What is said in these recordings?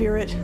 spirit.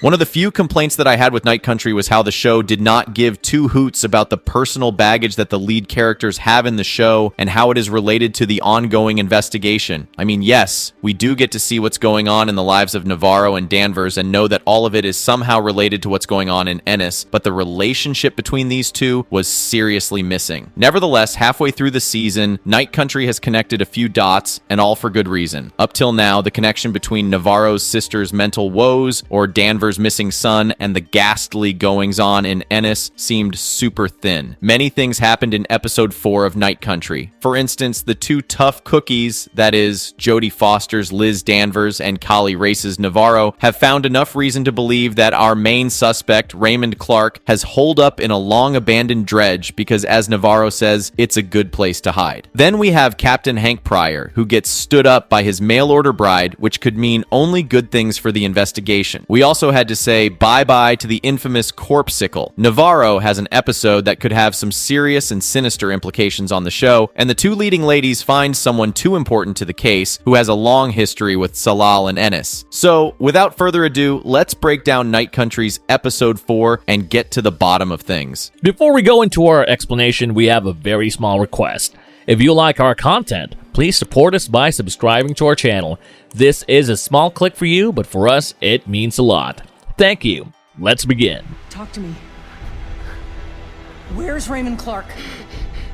One of the few complaints that I had with Night Country was how the show did not give two hoots about the personal baggage that the lead characters have in the show and how it is related to the ongoing investigation. I mean, yes, we do get to see what's going on in the lives of Navarro and Danvers and know that all of it is somehow related to what's going on in Ennis, but the relationship between these two was seriously missing. Nevertheless, halfway through the season, Night Country has connected a few dots, and all for good reason. Up till now, the connection between Navarro's sister's mental woes, or Danvers' missing son, and the ghastly goings-on in Ennis seemed super thin. Many things happened in episode 4 of Night Country. For instance, the two tough cookies, that is, Jodie Foster's Liz Danvers and Kali Race's Navarro, have found enough reason to believe that our main suspect, Raymond Clark, has holed up in a long-abandoned dredge because, as Navarro says, it's a good place to hide. Then we have Captain Hank Pryor, who gets stood up by his mail-order bride, which could mean only good things for the investigation. We also had to say bye-bye to the infamous corpsicle. Navarro has an episode that could have some serious and sinister implications on the show, and the two leading ladies find someone too important to the case who has a long history with Salal and Ennis. So, without further ado, let's break down Night Country's episode 4 and get to the bottom of things. Before we go into our explanation, we have a very small request. If you like our content, please support us by subscribing to our channel. This is a small click for you, but for us, it means a lot. Thank you. Let's begin. Talk to me. Where's Raymond Clark?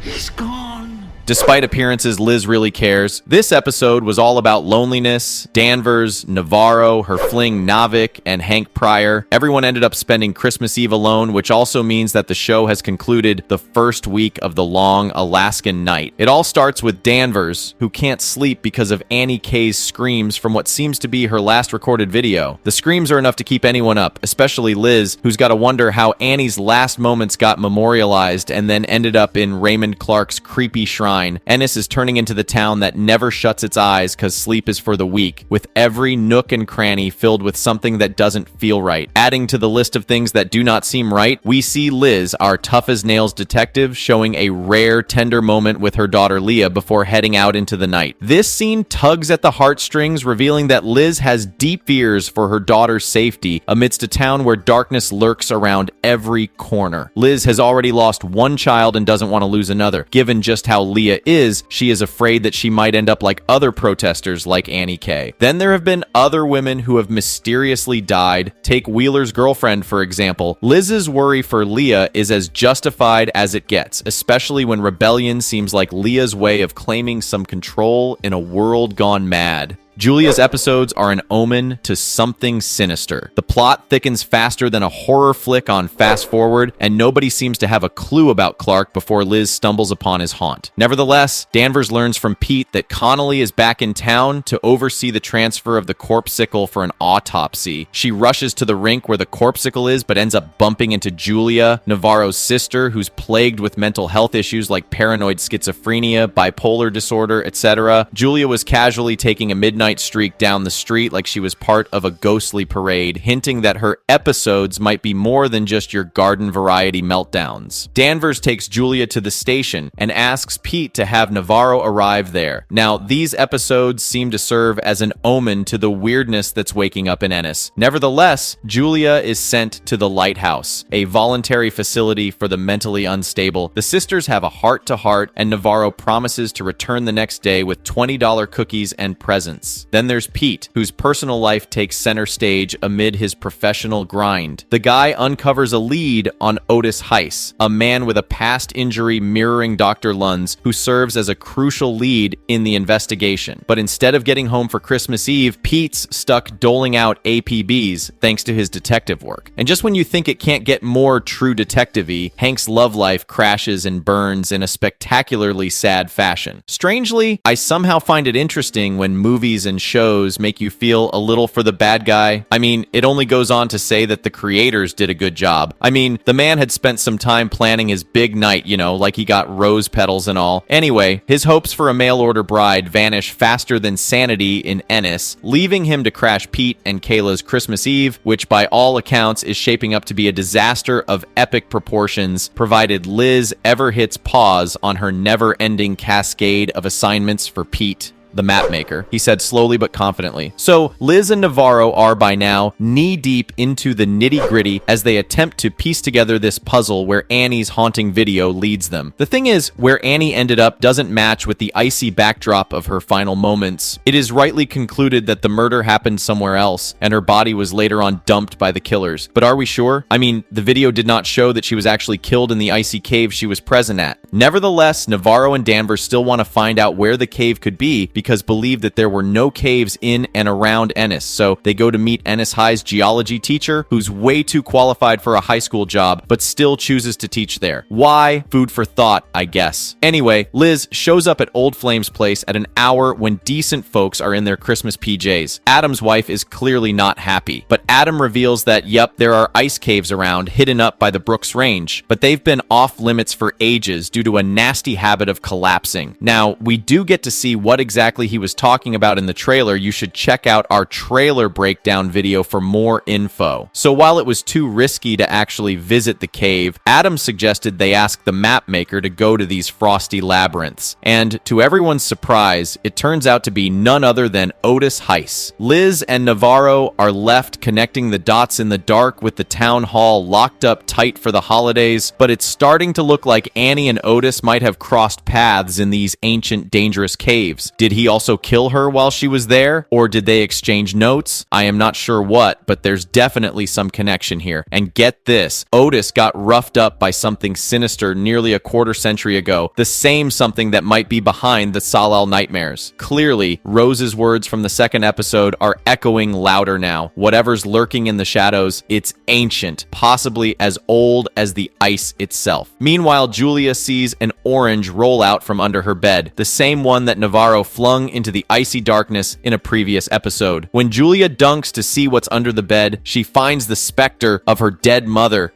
He's gone. Despite appearances, Liz really cares. This episode was all about loneliness, Danvers, Navarro, her fling Navik, and Hank Pryor. Everyone ended up spending Christmas Eve alone, which also means that the show has concluded the first week of the long Alaskan night. It all starts with Danvers, who can't sleep because of Annie Kay's screams from what seems to be her last recorded video. The screams are enough to keep anyone up, especially Liz, who's got to wonder how Annie's last moments got memorialized and then ended up in Raymond Clark's creepy shrine. Ennis is turning into the town that never shuts its eyes because sleep is for the weak, with every nook and cranny filled with something that doesn't feel right. Adding to the list of things that do not seem right, we see Liz, our tough-as-nails detective, showing a rare, tender moment with her daughter Leah before heading out into the night. This scene tugs at the heartstrings, revealing that Liz has deep fears for her daughter's safety amidst a town where darkness lurks around every corner. Liz has already lost one child and doesn't want to lose another. Given just how Leah is, she is afraid that she might end up like other protesters like Annie Kay. Then there have been other women who have mysteriously died. Take Wheeler's girlfriend, for example. Liz's worry for Leah is as justified as it gets, especially when rebellion seems like Leah's way of claiming some control in a world gone mad. Julia's episodes are an omen to something sinister. The plot thickens faster than a horror flick on Fast Forward, and nobody seems to have a clue about Clark before Liz stumbles upon his haunt. Nevertheless, Danvers learns from Pete that Connolly is back in town to oversee the transfer of the corpsicle for an autopsy. She rushes to the rink where the corpsicle is, but ends up bumping into Julia, Navarro's sister, who's plagued with mental health issues like paranoid schizophrenia, bipolar disorder, etc. Julia was casually taking a midnight streak down the street like she was part of a ghostly parade, hinting that her episodes might be more than just your garden variety meltdowns. Danvers takes Julia to the station and asks Pete to have Navarro arrive there. Now, these episodes seem to serve as an omen to the weirdness that's waking up in Ennis. Nevertheless, Julia is sent to the Lighthouse, a voluntary facility for the mentally unstable. The sisters have a heart-to-heart, and Navarro promises to return the next day with $20 cookies and presents. Then there's Pete, whose personal life takes center stage amid his professional grind. The guy uncovers a lead on Otis Heiss, a man with a past injury mirroring Dr. Lund's, who serves as a crucial lead in the investigation. But instead of getting home for Christmas Eve, Pete's stuck doling out APBs thanks to his detective work. And just when you think it can't get more true detective-y, Hank's love life crashes and burns in a spectacularly sad fashion. Strangely, I somehow find it interesting when movies and shows make you feel a little for the bad guy. I mean, it only goes on to say that the creators did a good job. I mean, the man had spent some time planning his big night, you know, like he got rose petals and all. Anyway, his hopes for a mail-order bride vanish faster than sanity in Ennis, leaving him to crash Pete and Kayla's Christmas Eve, which by all accounts is shaping up to be a disaster of epic proportions, provided Liz ever hits pause on her never-ending cascade of assignments for Pete. the map maker, he said slowly but confidently. So Liz and Navarro are by now knee-deep into the nitty-gritty as they attempt to piece together this puzzle where Annie's haunting video leads them. The thing is, where Annie ended up doesn't match with the icy backdrop of her final moments. It is rightly concluded that the murder happened somewhere else, and her body was later on dumped by the killers. But are we sure? I mean, the video did not show that she was actually killed in the icy cave she was present at. Nevertheless, Navarro and Danvers still want to find out where the cave could be because believe that there were no caves in and around Ennis, so they go to meet Ennis High's geology teacher, who's way too qualified for a high school job, but still chooses to teach there. Why? Food for thought, I guess. Anyway, Liz shows up at Old Flame's place at an hour when decent folks are in their Christmas PJs. Adam's wife is clearly not happy, but Adam reveals that, yep, there are ice caves around, hidden up by the Brooks Range, but they've been off limits for ages due to a nasty habit of collapsing. Now, we do get to see what exactly he was talking about in the trailer. You should check out our trailer breakdown video for more info. So while it was too risky to actually visit the cave, Adam suggested they ask the map maker to go to these frosty labyrinths. And to everyone's surprise, it turns out to be none other than Otis Heiss. Liz and Navarro are left connecting the dots in the dark with the town hall locked up tight for the holidays, but it's starting to look like Annie and Otis might have crossed paths in these ancient, dangerous caves. Did he also kill her while she was there? Or did they exchange notes? I am not sure what, but there's definitely some connection here. And get this, Otis got roughed up by something sinister nearly a quarter century ago, the same something that might be behind the Salal nightmares. Clearly, Rose's words from the second episode are echoing louder now. Whatever's lurking in the shadows, it's ancient, possibly as old as the ice itself. Meanwhile, Julia sees an orange roll out from under her bed, the same one that Navarro flung into the icy darkness in a previous episode. When Julia dunks to see what's under the bed, she finds the specter of her dead mother.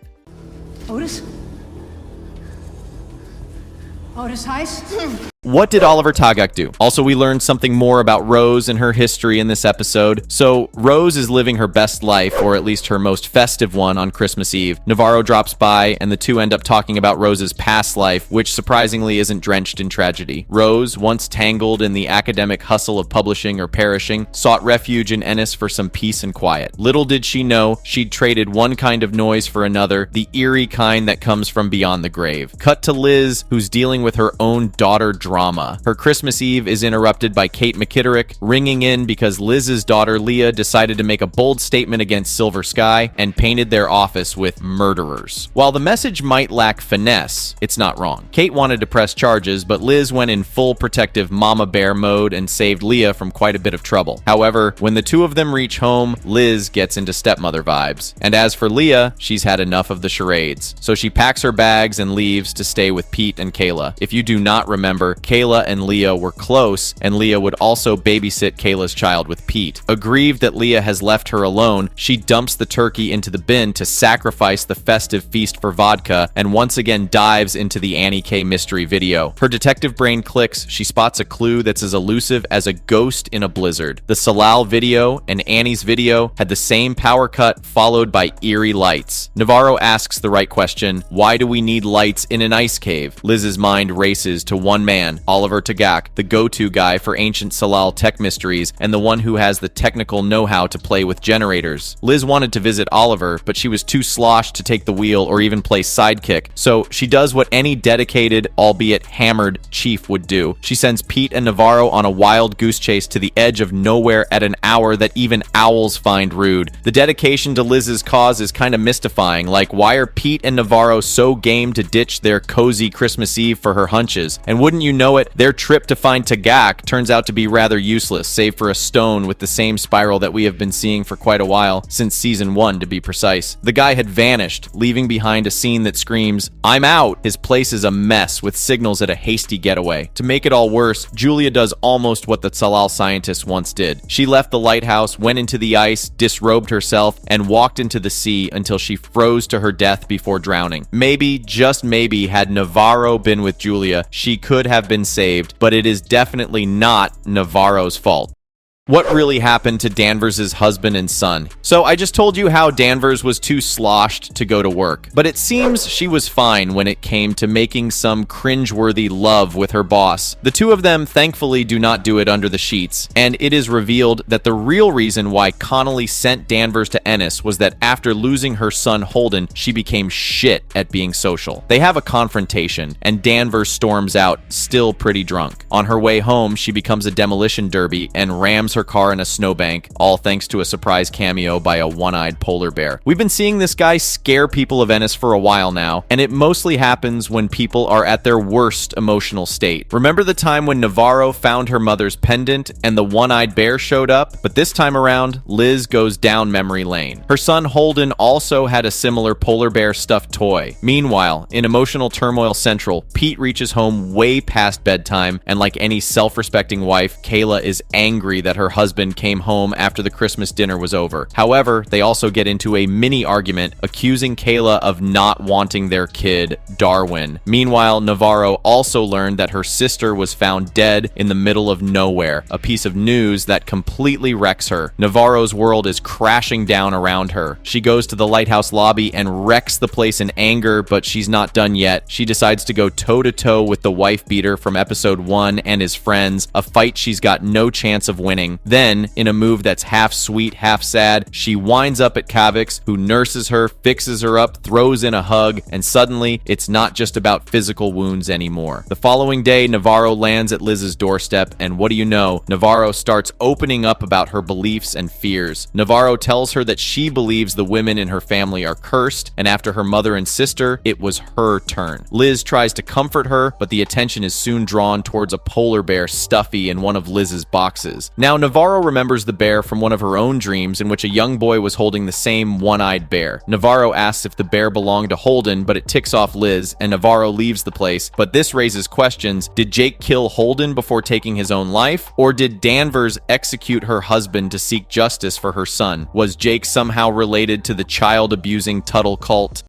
Otis? Otis Heiss? What did Oliver Tagak do? Also, we learned something more about Rose and her history in this episode. So, Rose is living her best life, or at least her most festive one, on Christmas Eve. Navarro drops by, and the two end up talking about Rose's past life, which surprisingly isn't drenched in tragedy. Rose, once tangled in the academic hustle of publishing or perishing, sought refuge in Ennis for some peace and quiet. Little did she know, she'd traded one kind of noise for another, the eerie kind that comes from beyond the grave. Cut to Liz, who's dealing with her own daughter drama. Her Christmas Eve is interrupted by Kate McKitterick ringing in because Liz's daughter Leah decided to make a bold statement against Silver Sky and painted their office with murderers. While the message might lack finesse, it's not wrong. Kate wanted to press charges, but Liz went in full protective mama bear mode and saved Leah from quite a bit of trouble. However, when the two of them reach home, Liz gets into stepmother vibes. And as for Leah, she's had enough of the charades. So she packs her bags and leaves to stay with Pete and Kayla. If you do not remember, Kayla and Leah were close, and Leah would also babysit Kayla's child with Pete. Aggrieved that Leah has left her alone, she dumps the turkey into the bin to sacrifice the festive feast for vodka, and once again dives into the Annie K mystery video. Her detective brain clicks, she spots a clue that's as elusive as a ghost in a blizzard. The Salal video and Annie's video had the same power cut followed by eerie lights. Navarro asks the right question, why do we need lights in an ice cave? Liz's mind races to one man, Oliver Tagak, the go-to guy for ancient Salal tech mysteries and the one who has the technical know-how to play with generators. Liz wanted to visit Oliver, but she was too sloshed to take the wheel or even play sidekick, so she does what any dedicated, albeit hammered, chief would do. She sends Pete and Navarro on a wild goose chase to the edge of nowhere at an hour that even owls find rude. The dedication to Liz's cause is kind of mystifying, like why are Pete and Navarro so game to ditch their cozy Christmas Eve for her hunches? And wouldn't you know it, their trip to find Tagak turns out to be rather useless, save for a stone with the same spiral that we have been seeing for quite a while, since season 1 to be precise. The guy had vanished, leaving behind a scene that screams, "I'm out!" His place is a mess with signals at a hasty getaway. To make it all worse, Julia does almost what the Salal scientists once did. She left the lighthouse, went into the ice, disrobed herself, and walked into the sea until she froze to her death before drowning. Maybe, just maybe, had Navarro been with Julia, she could have been saved, but it is definitely not Navarro's fault. What really happened to Danvers' husband and son? So I just told you how Danvers was too sloshed to go to work, but it seems she was fine when it came to making some cringeworthy love with her boss. The two of them thankfully do not do it under the sheets, and it is revealed that the real reason why Connolly sent Danvers to Ennis was that after losing her son Holden, she became shit at being social. They have a confrontation, and Danvers storms out, still pretty drunk. On her way home, she becomes a demolition derby and rams her car in a snowbank, all thanks to a surprise cameo by a one-eyed polar bear. We've been seeing this guy scare people of Ennis for a while now, and it mostly happens when people are at their worst emotional state. Remember the time when Navarro found her mother's pendant and the one-eyed bear showed up? But this time around, Liz goes down memory lane. Her son Holden also had a similar polar bear stuffed toy. Meanwhile, in Emotional Turmoil Central, Pete reaches home way past bedtime, and like any self-respecting wife, Kayla is angry that her husband came home after the Christmas dinner was over. However, they also get into a mini argument, accusing Kayla of not wanting their kid, Darwin. Meanwhile, Navarro also learned that her sister was found dead in the middle of nowhere, a piece of news that completely wrecks her. Navarro's world is crashing down around her. She goes to the lighthouse lobby and wrecks the place in anger, but she's not done yet. She decides to go toe-to-toe with the wife beater from episode 1 and his friends, a fight she's got no chance of winning. Then, in a move that's half sweet, half sad, she winds up at Kavix, who nurses her, fixes her up, throws in a hug, and suddenly, it's not just about physical wounds anymore. The following day, Navarro lands at Liz's doorstep, and what do you know? Navarro starts opening up about her beliefs and fears. Navarro tells her that she believes the women in her family are cursed, and after her mother and sister, it was her turn. Liz tries to comfort her, but the attention is soon drawn towards a polar bear stuffy in one of Liz's boxes. Now, Navarro remembers the bear from one of her own dreams in which a young boy was holding the same one-eyed bear. Navarro asks if the bear belonged to Holden, but it ticks off Liz, and Navarro leaves the place. But this raises questions. Did Jake kill Holden before taking his own life? Or did Danvers execute her husband to seek justice for her son? Was Jake somehow related to the child-abusing Tuttle cult?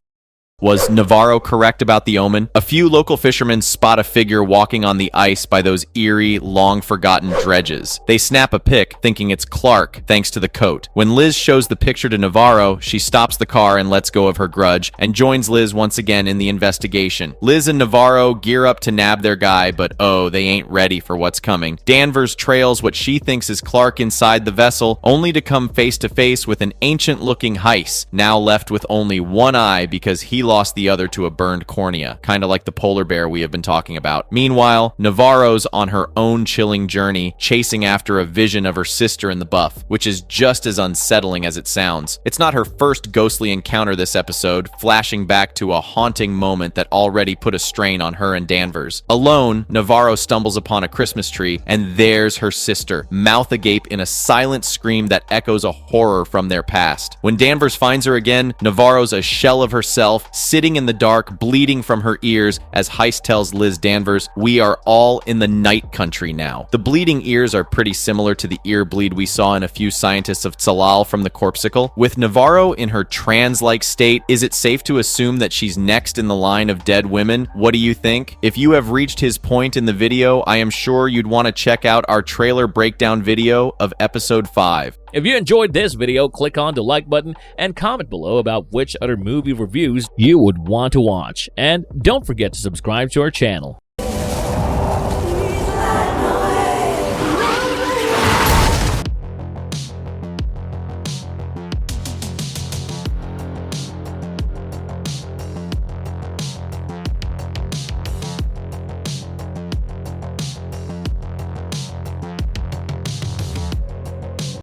Was Navarro correct about the omen? A few local fishermen spot a figure walking on the ice by those eerie, long-forgotten dredges. They snap a pic, thinking it's Clark, thanks to the coat. When Liz shows the picture to Navarro, she stops the car and lets go of her grudge, and joins Liz once again in the investigation. Liz and Navarro gear up to nab their guy, but oh, they ain't ready for what's coming. Danvers trails what she thinks is Clark inside the vessel, only to come face-to-face with an ancient-looking Heis, now left with only one eye because he lost the other to a burned cornea, kind of like the polar bear we have been talking about. Meanwhile, Navarro's on her own chilling journey, chasing after a vision of her sister in the buff, which is just as unsettling as it sounds. It's not her first ghostly encounter this episode, flashing back to a haunting moment that already put a strain on her and Danvers. Alone, Navarro stumbles upon a Christmas tree, and there's her sister, mouth agape in a silent scream that echoes a horror from their past. When Danvers finds her again, Navarro's a shell of herself, sitting in the dark, bleeding from her ears, as Heist tells Liz Danvers, "We are all in the night country now." The bleeding ears are pretty similar to the ear bleed we saw in a few scientists of Tsalal from the Corpsicle. With Navarro in her trans-like state, is it safe to assume that she's next in the line of dead women? What do you think? If you have reached his point in the video, I am sure you'd want to check out our trailer breakdown video of episode 5. If you enjoyed this video, click on the like button and comment below about which other movie reviews you would want to watch. And don't forget to subscribe to our channel.